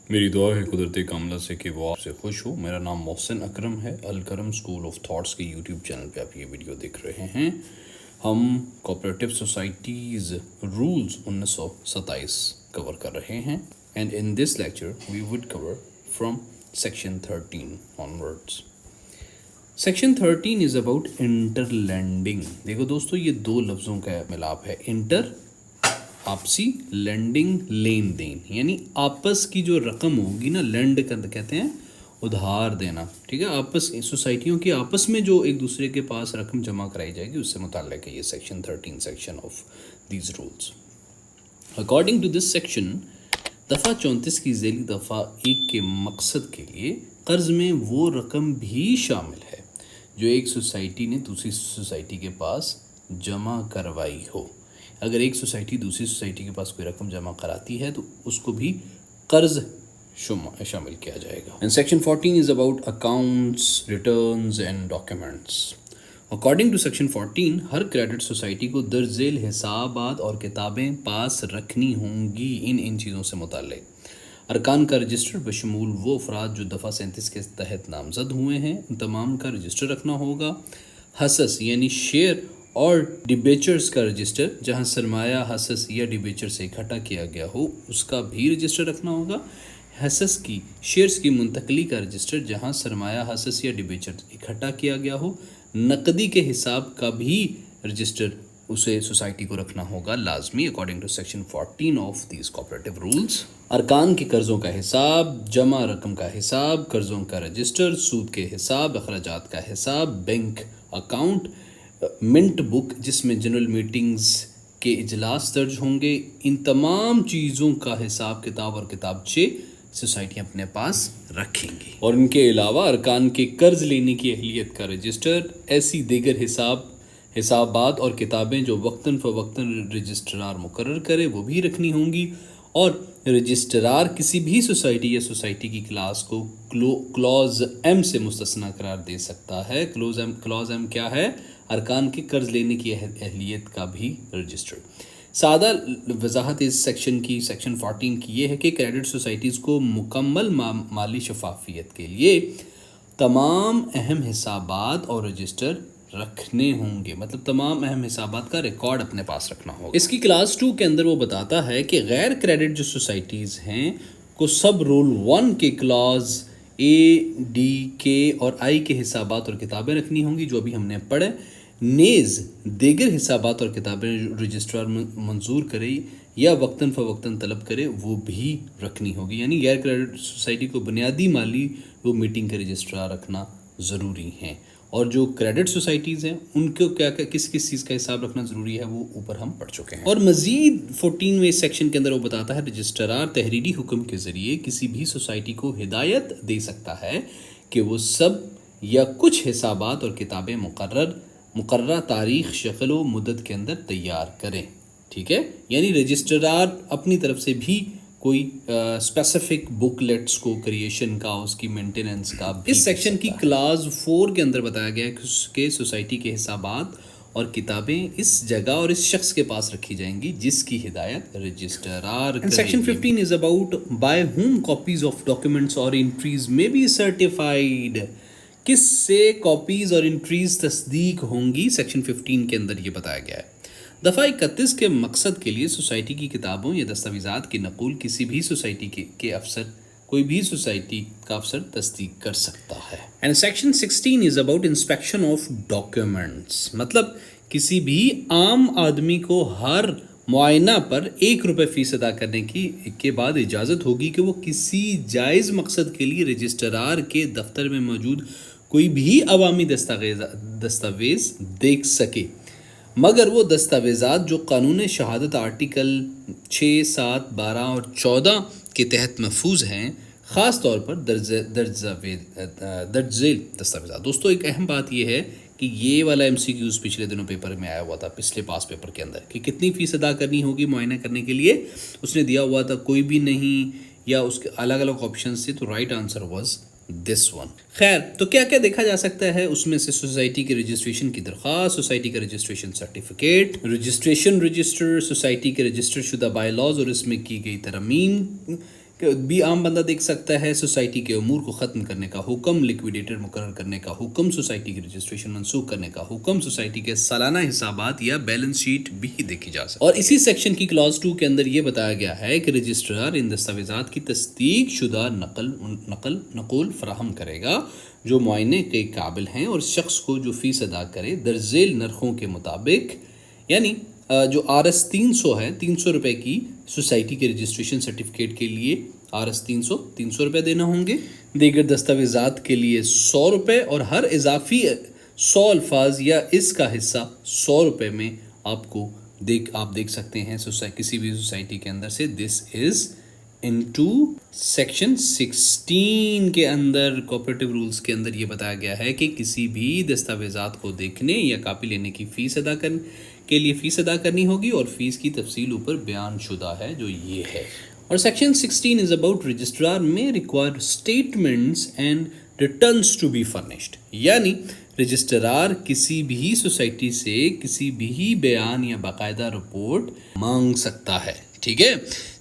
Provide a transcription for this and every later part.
میری دعا ہے قدرت کاملہ سے کہ وہ آپ سے خوش ہو. میرا نام محسن اکرم ہے. الکرم اسکول آف تھاٹس کے یوٹیوب چینل پہ آپ یہ ویڈیو دیکھ رہے ہیں. ہم کوآپریٹو سوسائٹیز رولز 1927 کور کر رہے ہیں. And in this lecture we will cover from section 13 onwards. Section 13 is about inter lending. دیکھو دوستو، یہ دو لفظوں کا ملاپ ہے. انٹر آپسی، لینڈنگ لین دین، یعنی آپس کی جو رقم ہوگی نا، لینڈ کہتے ہیں ادھار دینا. ٹھیک ہے، آپس سوسائٹیوں کی آپس میں جو ایک دوسرے کے پاس رقم جمع کرائی جائے گی، اس سے متعلق ہے یہ section 13 section of these rules. According to this section, دفعہ 34 کی ذیلی دفعہ 1 کے مقصد کے لیے قرض میں وہ رقم بھی شامل ہے جو ایک سوسائٹی نے دوسری سوسائٹی کے پاس جمع کروائی ہو. اگر ایک سوسائٹی دوسری سوسائٹی کے پاس کوئی رقم جمع کراتی ہے تو اس کو بھی قرض شامل کیا جائے گا. And section 14 is about accounts, returns and documents. According to section 14, Hare credit society کو درج ذیل حسابات اور کتابیں پاس رکھنی ہوں گی. ان چیزوں سے متعلق ارکان کا رجسٹر بشمول وہ افراد جو دفعہ 37 کے تحت نامزد ہوئے ہیں، ان تمام کا رجسٹر رکھنا ہوگا. حصص یعنی شیئر اور ڈیبیچرز کا رجسٹر، جہاں سرمایہ حصص یا ڈیبیچر سے اکٹھا کیا گیا ہو، اس کا بھی رجسٹر رکھنا ہوگا. حصص کی شیئرز کی منتقلی کا رجسٹر، جہاں سرمایہ حصص یا ڈیبیچر اکٹھا کیا گیا ہو. نقدی کے حساب کا بھی رجسٹر اسے سوسائٹی کو رکھنا ہوگا لازمی، according to section 14 of these cooperative rules. ارکان کے قرضوں کا حساب، جمع رقم کا حساب، قرضوں کا رجسٹر، سود کے حساب، اخراجات کا حساب، بینک اکاؤنٹ، منٹ بک جس میں جنرل میٹنگز کے اجلاس درج ہوں گے، ان تمام چیزوں کا حساب کتاب اور کتابچے سوسائٹی اپنے پاس رکھیں گی. اور ان کے علاوہ ارکان کے قرض لینے کی اہلیت کا رجسٹر، ایسی دیگر حسابات اور کتابیں جو وقتاً فوقتاً رجسٹرار مقرر کرے وہ بھی رکھنی ہوں گی. اور رجسٹرار کسی بھی سوسائٹی یا سوسائٹی کی کلاس کو کلوز ایم سے مستثنیٰ قرار دے سکتا ہے. کلوز ایم کیا ہے؟ ارکان کے قرض لینے کی اہلیت کا بھی رجسٹر. سادہ وضاحت اس سیکشن 14 کی یہ ہے کہ کریڈٹ سوسائٹیز کو مکمل مالی شفافیت کے لیے تمام اہم حسابات اور رجسٹر رکھنے ہوں گے. مطلب تمام اہم حسابات کا ریکارڈ اپنے پاس رکھنا ہوگا. اس کی کلاس 2 کے اندر وہ بتاتا ہے کہ غیر کریڈٹ جو سوسائٹیز ہیں کو سب رول 1 کے کلاس اے، ڈی، کے اور آئی کے حسابات اور کتابیں رکھنی ہوں گی، جو ابھی ہم نے پڑھے. نیز دیگر حسابات اور کتابیں رجسٹرار منظور کرے یا وقتاً فوقتاً طلب کرے وہ بھی رکھنی ہوگی. یعنی غیر کریڈٹ سوسائٹی کو بنیادی مالی وہ میٹنگ کے رجسٹرار رکھنا ضروری ہیں، اور جو کریڈٹ سوسائٹیز ہیں ان کو کیا کس چیز کا حساب رکھنا ضروری ہے وہ اوپر ہم پڑھ چکے ہیں. اور مزید 14ویں سیکشن کے اندر وہ بتاتا ہے رجسٹرار تحریری حکم کے ذریعے کسی بھی سوسائٹی کو ہدایت دے سکتا ہے کہ وہ سب یا کچھ حسابات اور کتابیں مقررہ تاریخ، شکل و مدت کے اندر تیار کریں. ٹھیک ہے، یعنی رجسٹرار اپنی طرف سے بھی کوئی اسپیسیفک بک لیٹس کو کریشن کا، اس کی مینٹیننس کا. اس سیکشن کی کلاس 4 کے اندر بتایا گیا ہے کہ سوسائٹی کے حسابات اور کتابیں اس جگہ اور اس شخص کے پاس رکھی جائیں گی جس کی ہدایت رجسٹرار کرے. Section 15 is about by whom copies of documents اور انٹریز میں بی سرٹیفائیڈ. کس سے کاپیز اور انٹریز تصدیق ہوں گی، سیکشن 15 کے اندر یہ بتایا گیا ہے. دفعہ 31 کے مقصد کے لیے سوسائٹی کی کتابوں یا دستاویزات کی نقول کسی بھی سوسائٹی کے افسر، کوئی بھی سوسائٹی کا افسر تصدیق کر سکتا ہے. And section 16 is about inspection of documents. مطلب کسی بھی عام آدمی کو ہر معائنہ پر 1 روپے فیس ادا کرنے کے بعد اجازت ہوگی کہ وہ کسی جائز مقصد کے لیے رجسٹرار کے دفتر میں موجود کوئی بھی عوامی دستاویز دیکھ سکے، مگر وہ دستاویزات جو قانون شہادت آرٹیکل 6، 7، 12 اور 14 کے تحت محفوظ ہیں، خاص طور پر درج ذیل دستاویزات. دوستو ایک اہم بات یہ ہے کہ یہ والا ایم سی کیوز پچھلے دنوں پیپر میں آیا ہوا تھا، پچھلے پاس پیپر کے اندر، کہ کتنی فیس ادا کرنی ہوگی معائنہ کرنے کے لیے. اس نے دیا ہوا تھا کوئی بھی نہیں، یا اس کے الگ الگ آپشنز تھے، تو right answer was this one. خیر، تو کیا کیا دیکھا جا سکتا ہے اس میں سے؟ سوسائٹی کے رجسٹریشن کی درخواست، سوسائٹی کا registration certificate, registration register, society کے رجسٹر شدہ بائی لاز اور اس میں کی گئی ترمیم، بھی عام بندہ دیکھ سکتا ہے. سوسائٹی کے امور کو ختم کرنے کا حکم, لیکویڈیٹر مقرر کرنے کا حکم, سوسائٹی کی رجسٹریشن منسوخ کرنے کا حکم, سوسائٹی کے سالانہ حسابات یا بیلنس شیٹ بھی دیکھی جا سکتی ہے. اور اسی سیکشن کی کلاس 2 کے اندر یہ بتایا گیا ہے کہ رجسٹرار ان دستاویزات کی تصدیق شدہ نقل فراہم کرے گا جو معائنے کے قابل ہیں اور شخص کو جو فیس ادا کرے درج ذیل نرخوں کے مطابق, یعنی جو RS 300 ہے 300 روپے کی سوسائٹی کے رجسٹریشن سرٹیفکیٹ کے لیے RS 300 روپے دینا ہوں گے, دیگر دستاویزات کے لیے 100 روپے, اور ہر اضافی 100 الفاظ یا اس کا حصہ 100 روپے میں آپ دیکھ سکتے ہیں کسی بھی سوسائٹی کے اندر سے. دس از انٹو سیکشن 16 کے اندر کوآپریٹو رولز کے اندر یہ بتایا گیا ہے کہ کسی بھی دستاویزات کو دیکھنے یا کاپی لینے کی فیس ادا کرنی ہوگی, اور فیس کی تفصیل اوپر بیان شدہ ہے جو یہ ہے. اور سیکشن 16 از اباؤٹ رجسٹرار میں require statements and returns to be furnished, یعنی رجسٹرار کسی بھی سوسائٹی سے کسی بھی بیان یا باقاعدہ رپورٹ مانگ سکتا ہے, ٹھیک ہے,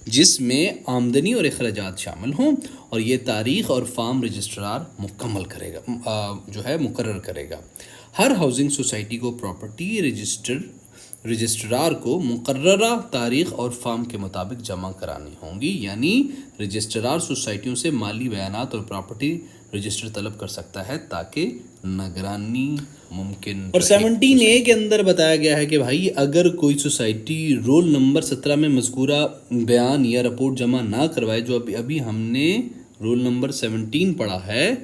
جس میں آمدنی اور اخراجات شامل ہوں, اور یہ تاریخ اور فارم رجسٹرار مقرر کرے گا. ہر ہاؤسنگ سوسائٹی کو پراپرٹی رجسٹرار کو مقررہ تاریخ اور فارم کے مطابق جمع کرانی ہوں گی, یعنی رجسٹرار سوسائٹیوں سے مالی بیانات اور پراپرٹی رجسٹر طلب کر سکتا ہے تاکہ نگرانی ممکن. اور 17A کے اندر بتایا گیا ہے کہ بھائی اگر کوئی سوسائٹی رول نمبر 17 میں مذکورہ بیان یا رپورٹ جمع نہ کروائے, جو ابھی ہم نے رول نمبر 17 پڑھا ہے,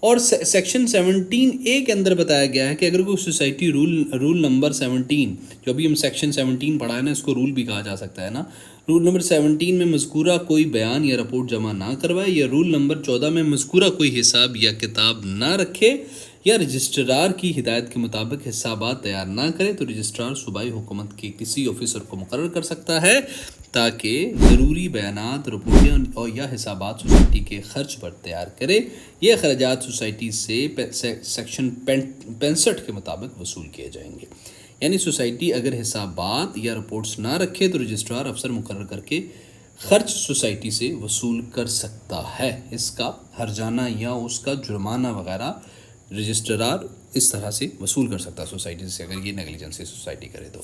اور سیکشن 17A کے اندر بتایا گیا ہے کہ اگر کوئی سوسائٹی رول نمبر 17, جو ابھی ہم سیکشن 17 پڑھا ہے نا, اس کو رول بھی کہا جا سکتا ہے نا, رول نمبر 17 میں مذکورہ کوئی بیان یا رپورٹ جمع نہ کروائے, یا رول نمبر 14 میں مذکورہ کوئی حساب یا کتاب نہ رکھے, یا رجسٹرار کی ہدایت کے مطابق حسابات تیار نہ کرے, تو رجسٹرار صوبائی حکومت کے کسی آفیسر کو مقرر کر سکتا ہے تاکہ ضروری بیانات, رپورٹیں اور یا حسابات سوسائٹی کے خرچ پر تیار کرے. یہ اخراجات سوسائٹی سے سیکشن 65 کے مطابق وصول کیے جائیں گے. یعنی سوسائٹی اگر حسابات یا رپورٹس نہ رکھے تو رجسٹرار افسر مقرر کر کے خرچ سوسائٹی سے وصول کر سکتا ہے. اس کا ہرجانہ یا اس کا جرمانہ وغیرہ رجسٹرار اس طرح سے وصول کر سکتا ہے سوسائٹی سے, اگر یہ نیگلیجنس سوسائٹی کرے تو.